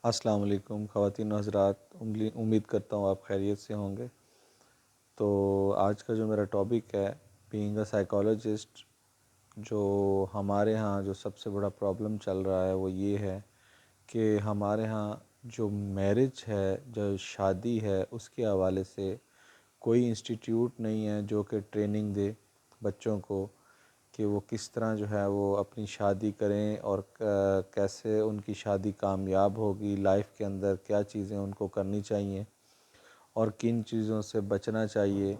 السلام علیکم خواتین و حضرات، امید کرتا ہوں آپ خیریت سے ہوں گے۔ تو آج کا جو میرا ٹاپک ہے بینگ اے سائیکالوجسٹ، جو ہمارے ہاں جو سب سے بڑا پرابلم چل رہا ہے وہ یہ ہے کہ ہمارے ہاں جو میرج ہے، جو شادی ہے، اس کے حوالے سے کوئی انسٹیٹیوٹ نہیں ہے جو کہ ٹریننگ دے بچوں کو کہ وہ کس طرح جو ہے وہ اپنی شادی کریں اور کیسے ان کی شادی کامیاب ہوگی، لائف کے اندر کیا چیزیں ان کو کرنی چاہیے اور کن چیزوں سے بچنا چاہیے۔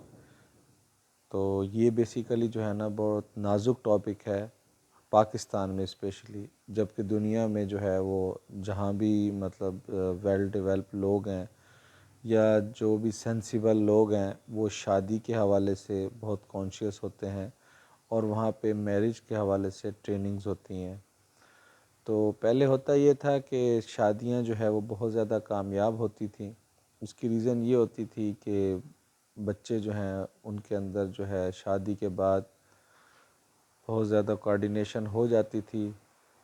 تو یہ بیسیکلی جو ہے نا بہت نازک ٹاپک ہے پاکستان میں اسپیشلی، جبکہ دنیا میں جو ہے وہ جہاں بھی مطلب ویل ڈیولپ لوگ ہیں یا جو بھی سینسیبل لوگ ہیں وہ شادی کے حوالے سے بہت کانشیس ہوتے ہیں اور وہاں پہ میرج کے حوالے سے ٹریننگز ہوتی ہیں۔ تو پہلے ہوتا یہ تھا کہ شادیاں جو ہے وہ بہت زیادہ کامیاب ہوتی تھیں۔ اس کی ریزن یہ ہوتی تھی کہ بچے جو ہیں ان کے اندر جو ہے شادی کے بعد بہت زیادہ کوارڈینیشن ہو جاتی تھی،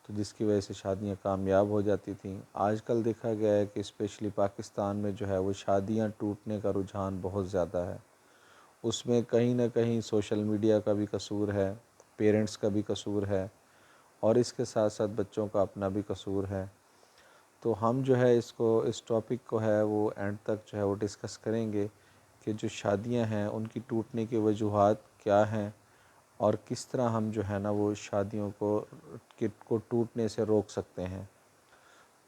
تو جس کی وجہ سے شادیاں کامیاب ہو جاتی تھیں۔ آج کل دیکھا گیا ہے کہ اسپیشلی پاکستان میں جو ہے وہ شادیاں ٹوٹنے کا رجحان بہت زیادہ ہے۔ اس میں کہیں نہ کہیں سوشل میڈیا کا بھی قصور ہے، پیرنٹس کا بھی قصور ہے، اور اس کے ساتھ ساتھ بچوں کا اپنا بھی قصور ہے۔ تو ہم جو ہے اس ٹاپک کو ہے وہ اینڈ تک جو ہے وہ ڈسکس کریں گے کہ جو شادیاں ہیں ان کی ٹوٹنے کی وجوہات کیا ہیں اور کس طرح ہم جو ہے نا وہ شادیوں کو ٹوٹنے سے روک سکتے ہیں۔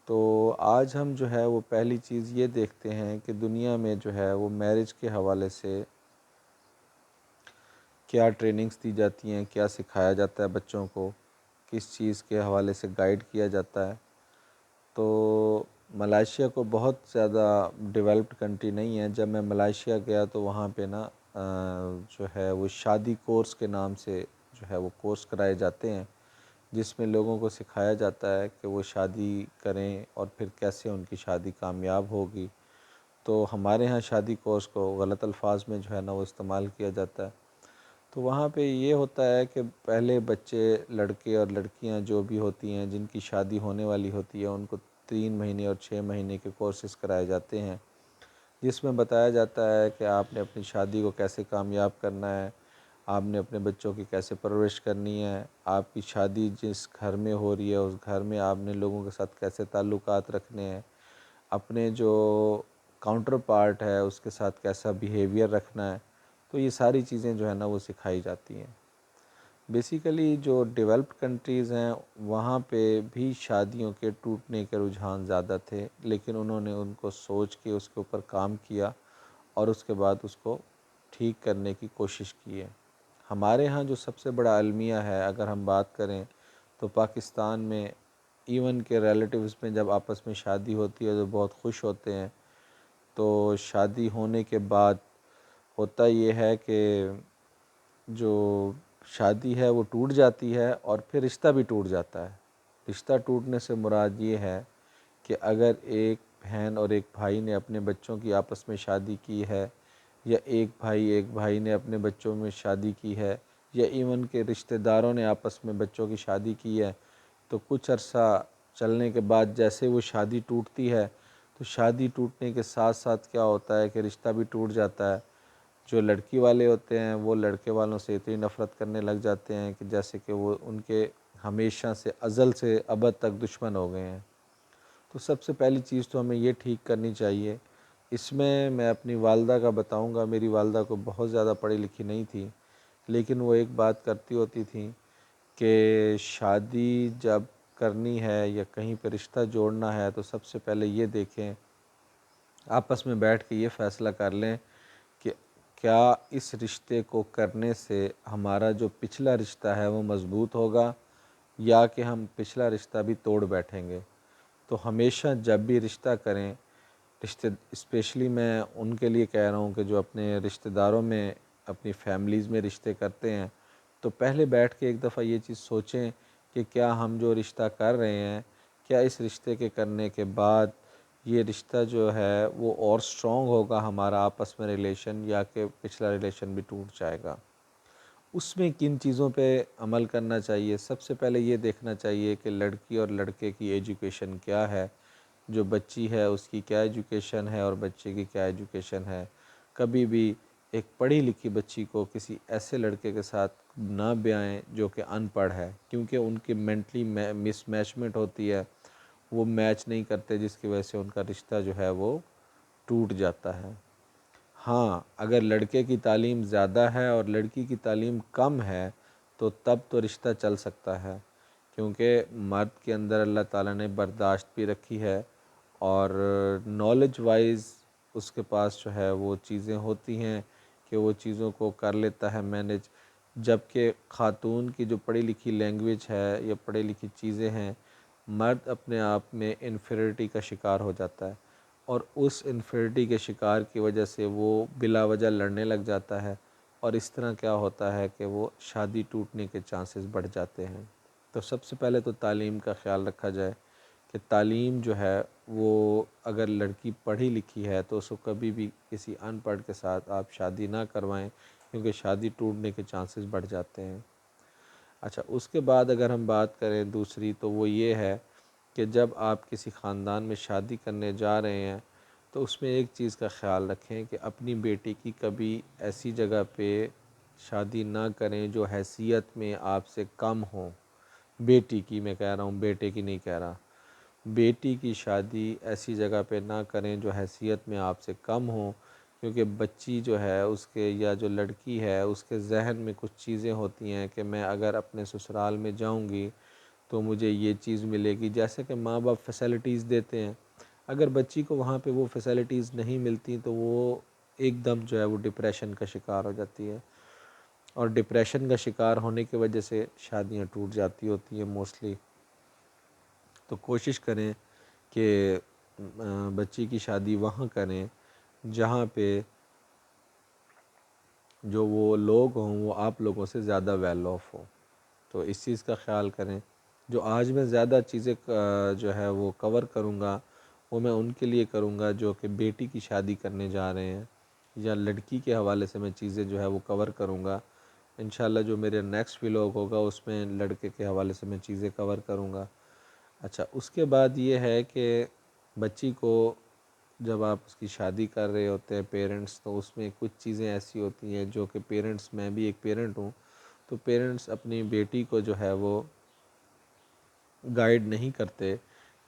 تو آج ہم جو ہے وہ پہلی چیز یہ دیکھتے ہیں کہ دنیا میں جو ہے وہ میرج کے حوالے سے کیا ٹریننگز دی جاتی ہیں، کیا سکھایا جاتا ہے بچوں کو، کس چیز کے حوالے سے گائیڈ کیا جاتا ہے۔ تو ملائیشیا کو بہت زیادہ ڈیولپڈ کنٹری نہیں ہے۔ جب میں ملائیشیا گیا تو وہاں پہ نا جو ہے وہ شادی کورس کے نام سے جو ہے وہ کورس کرائے جاتے ہیں، جس میں لوگوں کو سکھایا جاتا ہے کہ وہ شادی کریں اور پھر کیسے ان کی شادی کامیاب ہوگی۔ تو ہمارے ہاں شادی کورس کو غلط الفاظ میں جو ہے نا وہ استعمال کیا جاتا ہے۔ تو وہاں پہ یہ ہوتا ہے کہ پہلے بچے، لڑکے اور لڑکیاں جو بھی ہوتی ہیں جن کی شادی ہونے والی ہوتی ہے، ان کو 3 مہینے اور 6 مہینے کے کورسز کرائے جاتے ہیں، جس میں بتایا جاتا ہے کہ آپ نے اپنی شادی کو کیسے کامیاب کرنا ہے، آپ نے اپنے بچوں کی کیسے پرورش کرنی ہے، آپ کی شادی جس گھر میں ہو رہی ہے اس گھر میں آپ نے لوگوں کے ساتھ کیسے تعلقات رکھنے ہیں، اپنے جو کاؤنٹر پارٹ ہے اس کے ساتھ کیسا بیہیویئر رکھنا ہے۔ تو یہ ساری چیزیں جو ہے نا وہ سکھائی جاتی ہیں۔ بیسیکلی جو ڈیولپڈ کنٹریز ہیں وہاں پہ بھی شادیوں کے ٹوٹنے کے رجحان زیادہ تھے، لیکن انہوں نے ان کو سوچ کے اس کے اوپر کام کیا اور اس کے بعد اس کو ٹھیک کرنے کی کوشش کی ہے۔ ہمارے ہاں جو سب سے بڑا المیہ ہے اگر ہم بات کریں تو پاکستان میں ایون کے ریلیٹیوز میں جب آپس میں شادی ہوتی ہے تو بہت خوش ہوتے ہیں۔ تو شادی ہونے کے بعد ہوتا یہ ہے کہ جو شادی ہے وہ ٹوٹ جاتی ہے اور پھر رشتہ بھی ٹوٹ جاتا ہے۔ رشتہ ٹوٹنے سے مراد یہ ہے کہ اگر ایک بہن اور ایک بھائی نے اپنے بچوں کی آپس میں شادی کی ہے، یا ایک بھائی نے اپنے بچوں میں شادی کی ہے، یا ایون کے رشتہ داروں نے آپس میں بچوں کی شادی کی ہے، تو کچھ عرصہ چلنے کے بعد جیسے وہ شادی ٹوٹتی ہے تو شادی ٹوٹنے کے ساتھ ساتھ کیا ہوتا ہے کہ رشتہ بھی ٹوٹ جاتا ہے۔ جو لڑکی والے ہوتے ہیں وہ لڑکے والوں سے اتنی نفرت کرنے لگ جاتے ہیں کہ جیسے کہ وہ ان کے ہمیشہ سے ازل سے ابد تک دشمن ہو گئے ہیں۔ تو سب سے پہلی چیز تو ہمیں یہ ٹھیک کرنی چاہیے۔ اس میں اپنی والدہ کا بتاؤں گا۔ میری والدہ کو بہت زیادہ پڑھی لکھی نہیں تھی، لیکن وہ ایک بات کرتی ہوتی تھیں کہ شادی جب کرنی ہے یا کہیں پہ رشتہ جوڑنا ہے تو سب سے پہلے یہ دیکھیں، آپس میں بیٹھ کے یہ فیصلہ کر لیں کہ کیا اس رشتے کو کرنے سے ہمارا جو پچھلا رشتہ ہے وہ مضبوط ہوگا یا کہ ہم پچھلا رشتہ بھی توڑ بیٹھیں گے۔ تو ہمیشہ جب بھی رشتہ کریں، اسپیشلی میں ان کے لیے کہہ رہا ہوں کہ جو اپنے رشتہ داروں میں، اپنی فیملیز میں رشتے کرتے ہیں، تو پہلے بیٹھ کے ایک دفعہ یہ چیز سوچیں کہ کیا ہم جو رشتہ کر رہے ہیں، کیا اس رشتے کے کرنے کے بعد یہ رشتہ جو ہے وہ اور سٹرونگ ہوگا ہمارا آپس میں ریلیشن، یا کہ پچھلا ریلیشن بھی ٹوٹ جائے گا۔ اس میں کن چیزوں پہ عمل کرنا چاہیے؟ سب سے پہلے یہ دیکھنا چاہیے کہ لڑکی اور لڑکے کی ایجوکیشن کیا ہے، جو بچی ہے اس کی کیا ایجوکیشن ہے اور بچے کی کیا ایجوکیشن ہے۔ کبھی بھی ایک پڑھی لکھی بچی کو کسی ایسے لڑکے کے ساتھ نہ بیائیں جو کہ ان پڑھ ہے، کیونکہ ان کی مینٹلی مس میچمنٹ ہوتی ہے، وہ میچ نہیں کرتے، جس کی وجہ سے ان کا رشتہ جو ہے وہ ٹوٹ جاتا ہے۔ ہاں، اگر لڑکے کی تعلیم زیادہ ہے اور لڑکی کی تعلیم کم ہے تو تب تو رشتہ چل سکتا ہے، کیونکہ مرد کے اندر اللہ تعالیٰ نے برداشت بھی رکھی ہے اور نالج وائز اس کے پاس جو ہے وہ چیزیں ہوتی ہیں کہ وہ چیزوں کو کر لیتا ہے مینیج، جبکہ خاتون کی جو پڑھی لکھی لینگویج ہے یا پڑھی لکھی چیزیں ہیں، مرد اپنے آپ میں انفیریٹی کا شکار ہو جاتا ہے، اور اس انفیریٹی کے شکار کی وجہ سے وہ بلا وجہ لڑنے لگ جاتا ہے، اور اس طرح کیا ہوتا ہے کہ وہ شادی ٹوٹنے کے چانسز بڑھ جاتے ہیں۔ تو سب سے پہلے تو تعلیم کا خیال رکھا جائے کہ تعلیم جو ہے وہ اگر لڑکی پڑھی لکھی ہے تو اس کو کبھی بھی کسی ان پڑھ کے ساتھ آپ شادی نہ کروائیں، کیونکہ شادی ٹوٹنے کے چانسز بڑھ جاتے ہیں۔ اچھا، اس کے بعد اگر ہم بات کریں دوسری، تو وہ یہ ہے کہ جب آپ کسی خاندان میں شادی کرنے جا رہے ہیں تو اس میں ایک چیز کا خیال رکھیں کہ اپنی بیٹی کی کبھی ایسی جگہ پہ شادی نہ کریں جو حیثیت میں آپ سے کم ہوں۔ بیٹی کی میں کہہ رہا ہوں، بیٹے کی نہیں کہہ رہا۔ بیٹی کی شادی ایسی جگہ پہ نہ کریں جو حیثیت میں آپ سے کم ہوں، کیونکہ بچی جو ہے اس کے یا جو لڑکی ہے اس کے ذہن میں کچھ چیزیں ہوتی ہیں کہ میں اگر اپنے سسرال میں جاؤں گی تو مجھے یہ چیز ملے گی، جیسے کہ ماں باپ فیسلٹیز دیتے ہیں، اگر بچی کو وہاں پہ وہ فیسلٹیز نہیں ملتی تو وہ ایک دم جو ہے وہ ڈپریشن کا شکار ہو جاتی ہے، اور ڈپریشن کا شکار ہونے کی وجہ سے شادیاں ٹوٹ جاتی ہوتی ہیں موسٹلی۔ تو کوشش کریں کہ بچی کی شادی وہاں کریں جہاں پہ جو وہ لوگ ہوں وہ آپ لوگوں سے زیادہ ویل آف ہو، تو اس چیز کا خیال کریں۔ جو آج میں زیادہ چیزیں جو ہے وہ کور کروں گا وہ میں ان کے لیے کروں گا جو کہ بیٹی کی شادی کرنے جا رہے ہیں، یا لڑکی کے حوالے سے میں چیزیں جو ہے وہ کور کروں گا۔ انشاءاللہ جو میرے نیکسٹ ولاگ ہوگا اس میں لڑکے کے حوالے سے میں چیزیں کور کروں گا۔ اچھا، اس کے بعد یہ ہے کہ بچی کو جب آپ اس کی شادی کر رہے ہوتے ہیں پیرنٹس، تو اس میں کچھ چیزیں ایسی ہوتی ہیں جو کہ پیرنٹس، میں بھی ایک پیرنٹ ہوں، تو پیرنٹس اپنی بیٹی کو جو ہے وہ گائیڈ نہیں کرتے،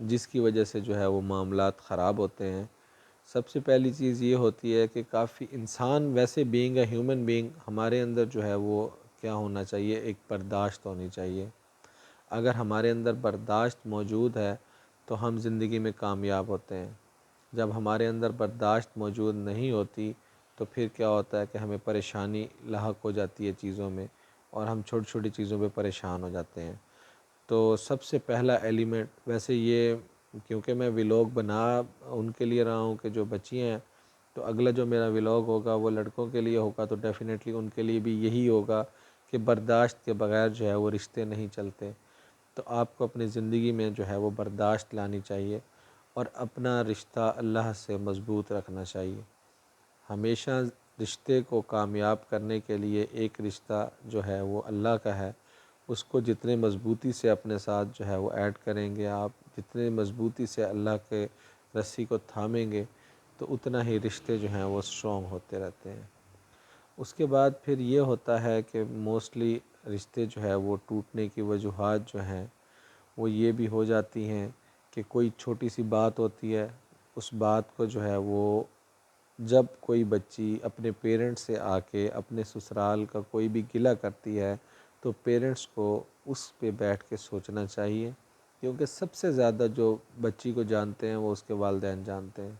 جس کی وجہ سے جو ہے وہ معاملات خراب ہوتے ہیں۔ سب سے پہلی چیز یہ ہوتی ہے کہ کافی انسان ویسے بینگ اے ہیومن بینگ، ہمارے اندر جو ہے وہ کیا ہونا چاہیے، ایک برداشت ہونی چاہیے۔ اگر ہمارے اندر برداشت موجود ہے تو ہم زندگی میں کامیاب ہوتے ہیں۔ جب ہمارے اندر برداشت موجود نہیں ہوتی تو پھر کیا ہوتا ہے کہ ہمیں پریشانی لاحق ہو جاتی ہے چیزوں میں، اور ہم چھوٹی چھوٹی چیزوں پہ پریشان ہو جاتے ہیں۔ تو سب سے پہلا ایلیمنٹ ویسے یہ، کیونکہ میں ولاگ بنا ان کے لیے رہا ہوں کہ جو بچیاں ہیں، تو اگلا جو میرا ولاگ ہوگا وہ لڑکوں کے لیے ہوگا، تو ڈیفینیٹلی ان کے لیے بھی یہی ہوگا کہ برداشت کے بغیر جو ہے وہ رشتے نہیں چلتے۔ تو آپ کو اپنی زندگی میں جو ہے وہ برداشت لانی چاہیے اور اپنا رشتہ اللہ سے مضبوط رکھنا چاہیے۔ ہمیشہ رشتے کو کامیاب کرنے کے لیے ایک رشتہ جو ہے وہ اللہ کا ہے، اس کو جتنے مضبوطی سے اپنے ساتھ جو ہے وہ ایڈ کریں گے آپ، جتنے مضبوطی سے اللہ کے رسی کو تھامیں گے، تو اتنا ہی رشتے جو ہیں وہ اسٹرانگ ہوتے رہتے ہیں۔ اس کے بعد پھر یہ ہوتا ہے کہ موسٹلی رشتے جو ہے وہ ٹوٹنے کی وجوہات جو ہیں وہ یہ بھی ہو جاتی ہیں کہ کوئی چھوٹی سی بات ہوتی ہے، اس بات کو جو ہے وہ جب کوئی بچی اپنے پیرنٹس سے آ کے اپنے سسرال کا کوئی بھی گلہ کرتی ہے تو پیرنٹس کو اس پہ بیٹھ کے سوچنا چاہیے، کیونکہ سب سے زیادہ جو بچی کو جانتے ہیں وہ اس کے والدین جانتے ہیں۔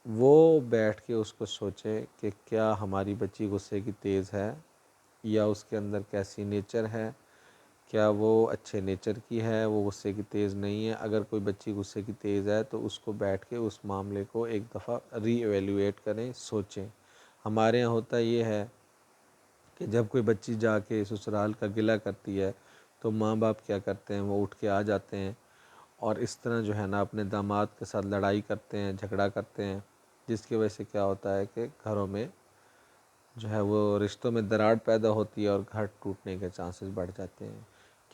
وہ بیٹھ کے اس کو سوچیں کہ کیا ہماری بچی غصے کی تیز ہے، یا اس کے اندر کیسی نیچر ہے، کیا وہ اچھے نیچر کی ہے، وہ غصے کی تیز نہیں ہے۔ اگر کوئی بچی غصے کی تیز ہے تو اس کو بیٹھ کے اس معاملے کو ایک دفعہ ری ایویلیویٹ کریں، سوچیں۔ ہمارے یہاں ہوتا یہ ہے کہ جب کوئی بچی جا کے سسرال کا گلہ کرتی ہے تو ماں باپ کیا کرتے ہیں، وہ اٹھ کے آ جاتے ہیں اور اس طرح جو ہے نا اپنے داماد کے ساتھ لڑائی کرتے ہیں، جھگڑا کرتے ہیں، جس کی وجہ سے کیا ہوتا ہے کہ گھروں میں جو ہے وہ رشتوں میں دراڑ پیدا ہوتی ہے اور گھر ٹوٹنے کے چانسز بڑھ جاتے ہیں۔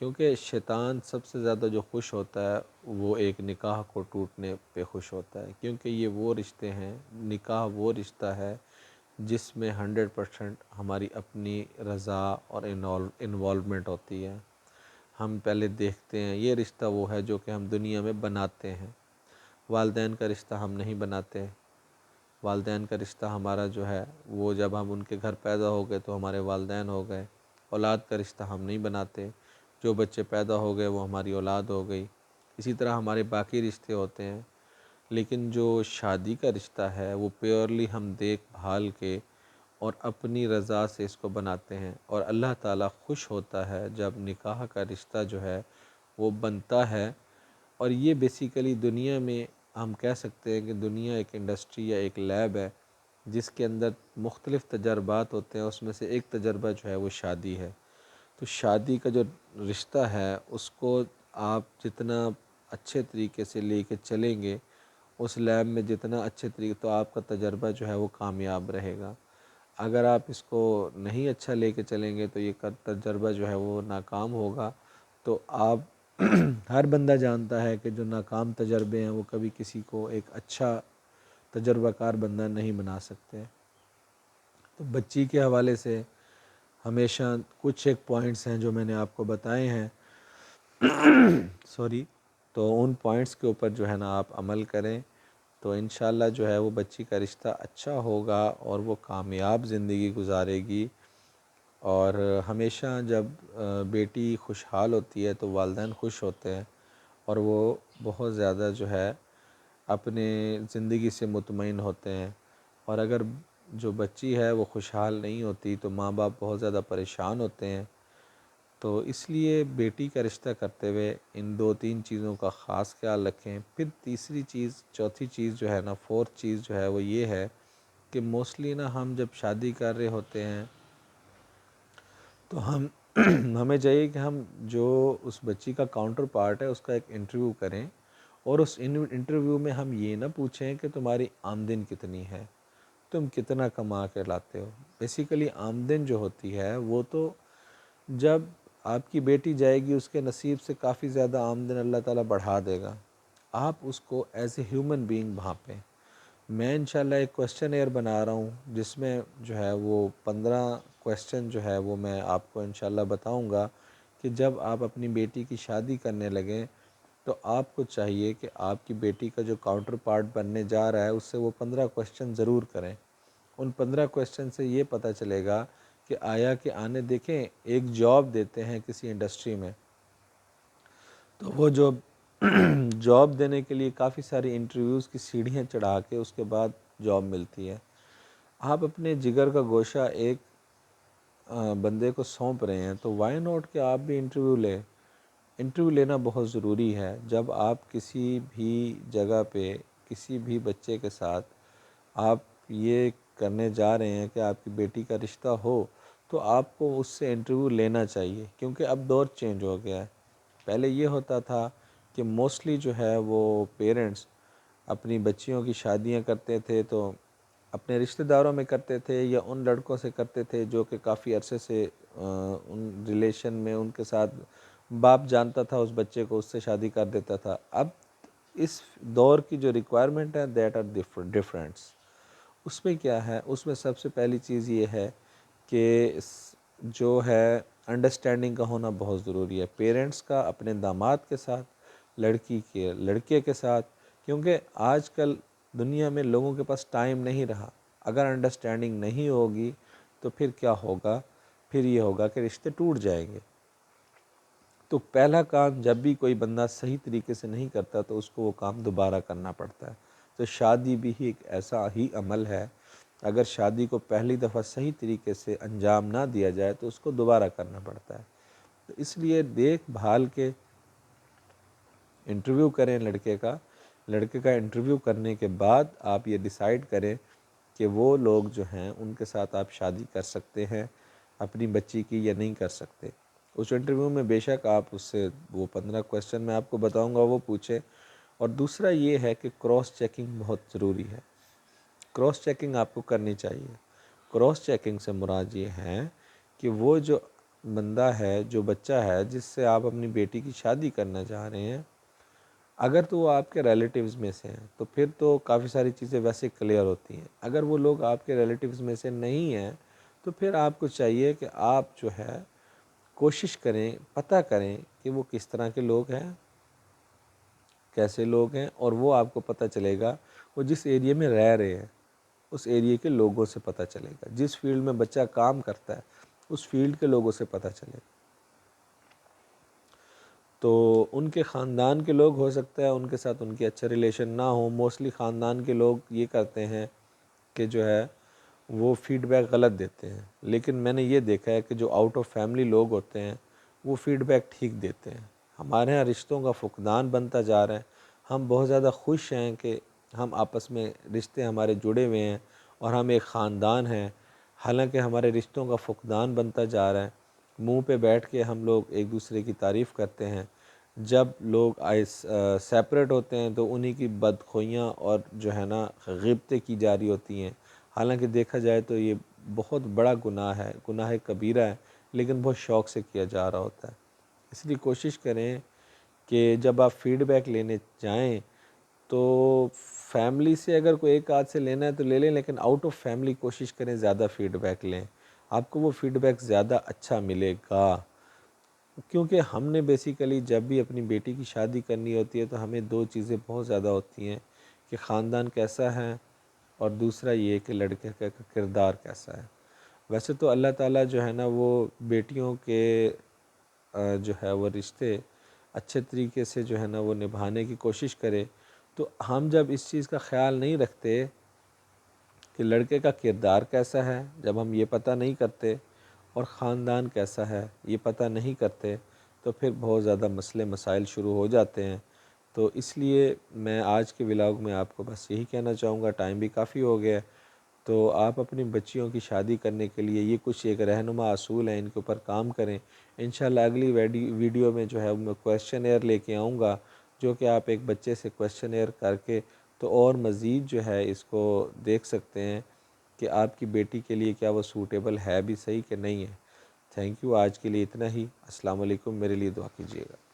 کیونکہ شیطان سب سے زیادہ جو خوش ہوتا ہے وہ ایک نکاح کو ٹوٹنے پہ خوش ہوتا ہے، کیونکہ یہ وہ رشتے ہیں، نکاح وہ رشتہ ہے جس میں 100% ہماری اپنی رضا اور انوالومنٹ ہوتی ہے۔ ہم پہلے دیکھتے ہیں، یہ رشتہ وہ ہے جو کہ ہم دنیا میں بناتے ہیں۔ والدین کا رشتہ ہم نہیں بناتے، والدین کا رشتہ ہمارا جو ہے وہ جب ہم ان کے گھر پیدا ہو گئے تو ہمارے والدین ہو گئے۔ اولاد کا رشتہ ہم نہیں بناتے، جو بچے پیدا ہو گئے وہ ہماری اولاد ہو گئی۔ اسی طرح ہمارے باقی رشتے ہوتے ہیں، لیکن جو شادی کا رشتہ ہے وہ پیورلی ہم دیکھ بھال کے اور اپنی رضا سے اس کو بناتے ہیں، اور اللہ تعالیٰ خوش ہوتا ہے جب نکاح کا رشتہ جو ہے وہ بنتا ہے۔ اور یہ بیسیکلی دنیا میں ہم کہہ سکتے ہیں کہ دنیا ایک انڈسٹری یا ایک لیب ہے جس کے اندر مختلف تجربات ہوتے ہیں، اس میں سے ایک تجربہ جو ہے وہ شادی ہے۔ تو شادی کا جو رشتہ ہے اس کو آپ جتنا اچھے طریقے سے لے کے چلیں گے، اس لیب میں جتنا اچھے طریقے، تو آپ کا تجربہ جو ہے وہ کامیاب رہے گا۔ اگر آپ اس کو نہیں اچھا لے کے چلیں گے تو یہ تجربہ جو ہے وہ ناکام ہوگا۔ تو آپ ہر بندہ جانتا ہے کہ جو ناکام تجربے ہیں وہ کبھی کسی کو ایک اچھا تجربہ کار بندہ نہیں بنا سکتے۔ تو بچی کے حوالے سے ہمیشہ کچھ ایک پوائنٹس ہیں جو میں نے آپ کو بتائے ہیں تو ان پوائنٹس کے اوپر جو ہے نا آپ عمل کریں تو انشاءاللہ جو ہے وہ بچی کا رشتہ اچھا ہوگا اور وہ کامیاب زندگی گزارے گی۔ اور ہمیشہ جب بیٹی خوشحال ہوتی ہے تو والدین خوش ہوتے ہیں اور وہ بہت زیادہ جو ہے اپنے زندگی سے مطمئن ہوتے ہیں، اور اگر جو بچی ہے وہ خوشحال نہیں ہوتی تو ماں باپ بہت زیادہ پریشان ہوتے ہیں۔ تو اس لیے بیٹی کا رشتہ کرتے ہوئے ان 2-3 چیزوں کا خاص خیال رکھیں۔ پھر تیسری چیز، چوتھی چیز جو ہے نا، فورتھ چیز جو ہے وہ یہ ہے کہ موسٹلی نا ہم جب شادی کر رہے ہوتے ہیں تو ہمیں چاہیے کہ ہم جو اس بچی کا کاؤنٹر پارٹ ہے اس کا ایک انٹرویو کریں، اور اس انٹرویو میں ہم یہ نہ پوچھیں کہ تمہاری آمدن کتنی ہے، تم کتنا کما کے لاتے ہو۔ بیسیکلی آمدن جو ہوتی ہے وہ تو جب آپ کی بیٹی جائے گی اس کے نصیب سے کافی زیادہ آمدن اللہ تعالیٰ بڑھا دے گا، آپ اس کو ایز اے ہیومن بینگ بھانپیں۔ میں انشاءاللہ ایک کویسچن ایئر بنا رہا ہوں جس میں جو ہے وہ 15 کویسچن جو ہے وہ میں آپ کو انشاءاللہ بتاؤں گا کہ جب آپ اپنی بیٹی کی شادی کرنے لگیں تو آپ کو چاہیے کہ آپ کی بیٹی کا جو کاؤنٹر پارٹ بننے جا رہا ہے اس سے وہ 15 کویسچن ضرور کریں۔ ان 15 کویسچن سے یہ پتہ چلے گا کہ آیا کہ آنے دیکھیں ایک جاب دیتے ہیں کسی انڈسٹری میں، تو وہ جاب دینے کے لیے کافی ساری انٹرویوز کی سیڑھیاں چڑھا کے اس کے بعد جاب ملتی ہے۔ آپ اپنے جگر کا گوشہ ایک بندے کو سونپ رہے ہیں تو وائی ناٹ کہ آپ بھی انٹرویو لیں۔ انٹرویو لینا بہت ضروری ہے۔ جب آپ کسی بھی جگہ پہ کسی بھی بچے کے ساتھ آپ یہ کرنے جا رہے ہیں کہ آپ کی بیٹی کا رشتہ ہو تو آپ کو اس سے انٹرویو لینا چاہیے، کیونکہ اب دور چینج ہو گیا ہے۔ پہلے یہ ہوتا تھا کہ موسٹلی جو ہے وہ پیرنٹس اپنی بچیوں کی شادیاں کرتے تھے تو اپنے رشتہ داروں میں کرتے تھے یا ان لڑکوں سے کرتے تھے جو کہ کافی عرصے سے ان ریلیشن میں ان کے ساتھ باپ جانتا تھا اس بچے کو، اس سے شادی کر دیتا تھا۔ اب اس دور کی جو ریکوائرمنٹ ہے دیٹ آر ڈفرینٹس۔ اس میں کیا ہے، اس میں سب سے پہلی چیز یہ ہے کہ جو ہے انڈرسٹینڈنگ کا ہونا بہت ضروری ہے، پیرنٹس کا اپنے داماد کے ساتھ، لڑکی کے لڑکے کے ساتھ، کیونکہ آج کل دنیا میں لوگوں کے پاس ٹائم نہیں رہا۔ اگر انڈرسٹینڈنگ نہیں ہوگی تو پھر کیا ہوگا، پھر یہ ہوگا کہ رشتے ٹوٹ جائیں گے۔ تو پہلا کام جب بھی کوئی بندہ صحیح طریقے سے نہیں کرتا تو اس کو وہ کام دوبارہ کرنا پڑتا ہے۔ تو شادی بھی ایک ایسا ہی عمل ہے، اگر شادی کو پہلی دفعہ صحیح طریقے سے انجام نہ دیا جائے تو اس کو دوبارہ کرنا پڑتا ہے۔ تو اس لیے دیکھ بھال کے انٹرویو کریں لڑکے کا انٹرویو کرنے کے بعد آپ یہ ڈیسائیڈ کریں کہ وہ لوگ جو ہیں ان کے ساتھ آپ شادی کر سکتے ہیں اپنی بچی کی یا نہیں کر سکتے۔ اس انٹرویو میں بے شک آپ اس سے وہ 15 کویسچن میں آپ کو بتاؤں گا وہ پوچھیں۔ اور دوسرا یہ ہے کہ کراس چیکنگ بہت ضروری ہے، کراس چیکنگ آپ کو کرنی چاہیے۔ کراس چیکنگ سے مراد یہ ہے کہ وہ جو بندہ ہے، جو بچہ ہے جس سے آپ اپنی بیٹی کی شادی کرنا چاہ رہے ہیں، اگر تو وہ آپ کے ریلیٹیوز میں سے ہیں تو پھر تو کافی ساری چیزیں ویسے کلیئر ہوتی ہیں۔ اگر وہ لوگ آپ کے ریلیٹیوز میں سے نہیں ہیں تو پھر آپ کو چاہیے کہ آپ جو ہے کوشش کریں، پتہ کریں کہ وہ کس طرح کے لوگ ہیں، کیسے لوگ ہیں، اور وہ آپ کو پتہ چلے گا وہ جس ایریے میں رہ رہے ہیں اس ایریے کے لوگوں سے پتہ چلے گا، جس فیلڈ میں بچہ کام کرتا ہے اس فیلڈ کے لوگوں سے پتہ چلے گا۔ تو ان کے خاندان کے لوگ ہو سکتا ہے ان کے ساتھ ان کی اچھا ریلیشن نہ ہو، موسٹلی خاندان کے لوگ یہ کرتے ہیں کہ جو ہے وہ فیڈ بیک غلط دیتے ہیں، لیکن میں نے یہ دیکھا ہے کہ جو آؤٹ آف فیملی لوگ ہوتے ہیں وہ فیڈ بیک ٹھیک دیتے ہیں۔ ہمارے ہاں رشتوں کا فقدان بنتا جا رہا ہے، ہم بہت زیادہ خوش ہیں کہ ہم آپس میں رشتے ہمارے جڑے ہوئے ہیں اور ہم ایک خاندان ہیں، حالانکہ ہمارے رشتوں کا فقدان بنتا جا رہا ہے۔ منہ پہ بیٹھ کے ہم لوگ ایک دوسرے کی تعریف کرتے ہیں، جب لوگ سیپریٹ ہوتے ہیں تو انہی کی بدخوئیاں اور جو ہے نا غیبتیں کی جا رہی ہوتی ہیں، حالانکہ دیکھا جائے تو یہ بہت بڑا گناہ ہے، گناہ کبیرہ ہے، لیکن بہت شوق سے کیا جا رہا ہوتا ہے۔ اس لیے کوشش کریں کہ جب آپ فیڈ بیک لینے جائیں تو فیملی سے اگر کوئی ایک آدھ سے لینا ہے تو لے لیں، لیکن آؤٹ آف فیملی کوشش کریں زیادہ فیڈ بیک لیں، آپ کو وہ فیڈ بیک زیادہ اچھا ملے گا۔ کیونکہ ہم نے بیسیکلی جب بھی اپنی بیٹی کی شادی کرنی ہوتی ہے تو ہمیں دو چیزیں بہت زیادہ ہوتی ہیں کہ خاندان کیسا ہے اور دوسرا یہ کہ لڑکے کا کردار کیسا ہے۔ ویسے تو اللہ تعالیٰ جو ہے نا وہ بیٹیوں کے جو ہے وہ رشتے اچھے طریقے سے جو ہے نا وہ نبھانے کی کوشش کرے، تو ہم جب اس چیز کا خیال نہیں رکھتے کہ لڑکے کا کردار کیسا ہے، جب ہم یہ پتہ نہیں کرتے اور خاندان کیسا ہے یہ پتہ نہیں کرتے، تو پھر بہت زیادہ مسئلے مسائل شروع ہو جاتے ہیں۔ تو اس لیے میں آج کے ولاگ میں آپ کو بس یہی کہنا چاہوں گا، ٹائم بھی کافی ہو گیا ہے، تو آپ اپنی بچیوں کی شادی کرنے کے لیے یہ کچھ ایک رہنما اصول ہیں، ان کے اوپر کام کریں۔ انشاءاللہ اگلی ویڈیو میں جو ہے میں کویسچن ایئر لے کے آؤں گا، جو کہ آپ ایک بچے سے کویسچن ایئر کر کے تو اور مزید جو ہے اس کو دیکھ سکتے ہیں کہ آپ کی بیٹی کے لیے کیا وہ سوٹیبل ہے بھی صحیح کہ نہیں ہے۔ تھینک یو، آج کے لیے اتنا ہی۔ السلام علیکم، میرے لیے دعا کیجیے گا۔